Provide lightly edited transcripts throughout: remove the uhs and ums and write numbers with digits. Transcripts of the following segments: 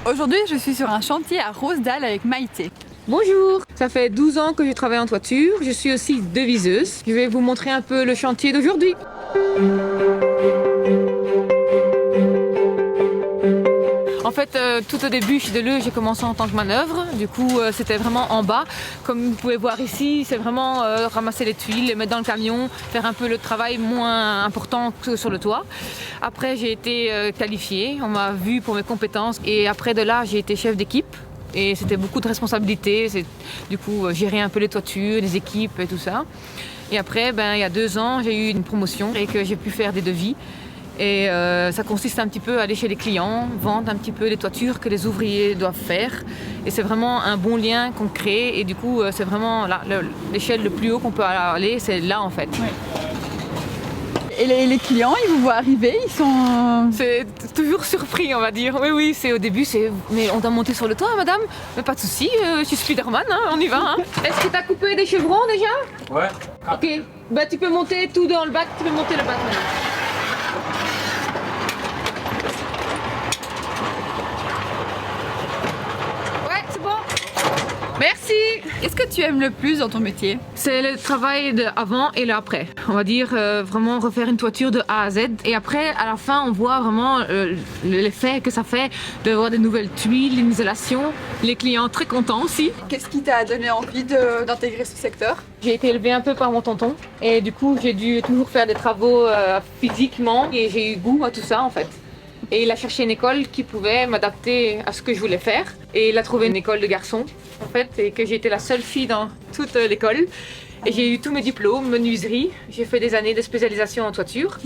Aujourd'hui, je suis sur un chantier à Rosedale avec Maïté. Bonjour, ça fait 12 ans que je travaille en toiture, je suis aussi deviseuse. Je vais vous montrer un peu le chantier d'aujourd'hui. En fait, tout au début, chez Deleu, j'ai commencé en tant que manœuvre. Du coup, c'était vraiment en bas. Comme vous pouvez voir ici, c'est vraiment ramasser les tuiles, les mettre dans le camion, faire un peu le travail moins important que sur le toit. Après, j'ai été qualifiée, on m'a vu pour mes compétences. Et après de là, j'ai été chef d'équipe. Et c'était beaucoup de responsabilités. Du coup, gérer un peu les toitures, les équipes et tout ça. Et après, il y a 2 ans, j'ai eu une promotion et que j'ai pu faire des devis. Et ça consiste un petit peu à aller chez les clients, vendre un petit peu les toitures que les ouvriers doivent faire. Et c'est vraiment un bon lien qu'on crée. Et du coup, c'est vraiment l'échelle le plus haut qu'on peut aller, c'est là en fait. Oui. Et les clients, ils vous voient arriver, ils sont... C'est toujours surpris, on va dire. Oui, c'est au début, mais on doit monter sur le toit, madame. Mais pas de souci, je suis Spiderman, hein, on y va. Hein. Est-ce que tu as coupé des chevrons déjà? Ouais. Ok, tu peux monter tout dans le bac, tu peux monter le bac maintenant. Merci. Qu'est-ce que tu aimes le plus dans ton métier? C'est le travail de avant et l'après. On va dire vraiment refaire une toiture de A à Z. Et après, à la fin, on voit vraiment l'effet que ça fait de voir des nouvelles tuiles, une isolation. Les clients très contents aussi. Qu'est-ce qui t'a donné envie d'intégrer ce secteur? J'ai été élevée un peu par mon tonton. Et du coup, j'ai dû toujours faire des travaux physiquement. Et j'ai eu goût à tout ça en fait. Et il a cherché une école qui pouvait m'adapter à ce que je voulais faire. Et il a trouvé une école de garçons, en fait, et que j'ai été la seule fille dans toute l'école. Et j'ai eu tous mes diplômes, menuiserie. J'ai fait des années de spécialisation en toiture.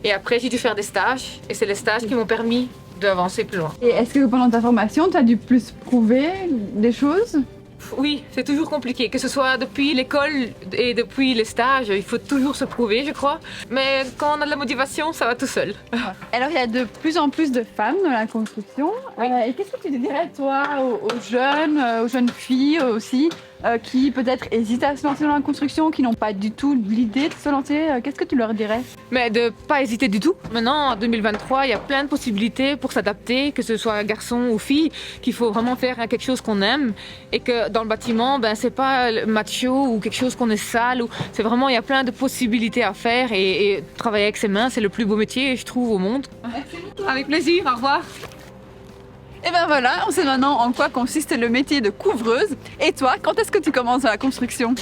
Et après, j'ai dû faire des stages. Et c'est les stages qui m'ont permis d'avancer plus loin. Et est-ce que pendant ta formation, tu as dû plus prouver des choses? Oui, c'est toujours compliqué, que ce soit depuis l'école et depuis les stages, il faut toujours se prouver, je crois. Mais quand on a de la motivation, ça va tout seul. Alors, il y a de plus en plus de femmes dans la construction. Oui. Et qu'est-ce que tu dirais, toi, aux jeunes filles aussi, qui peut-être hésitent à se lancer dans la construction, qui n'ont pas du tout l'idée de se lancer? Qu'est-ce que tu leur dirais? Mais de pas hésiter du tout. Maintenant, en 2023, il y a plein de possibilités pour s'adapter, que ce soit garçon ou fille, qu'il faut vraiment faire quelque chose qu'on aime et que dans le bâtiment, c'est pas macho ou quelque chose qu'on est sale. C'est vraiment, il y a plein de possibilités à faire et travailler avec ses mains, c'est le plus beau métier, je trouve, au monde. Merci beaucoup. Avec plaisir, au revoir. Et ben voilà, on sait maintenant en quoi consiste le métier de couvreuse. Et toi, quand est-ce que tu commences dans la construction?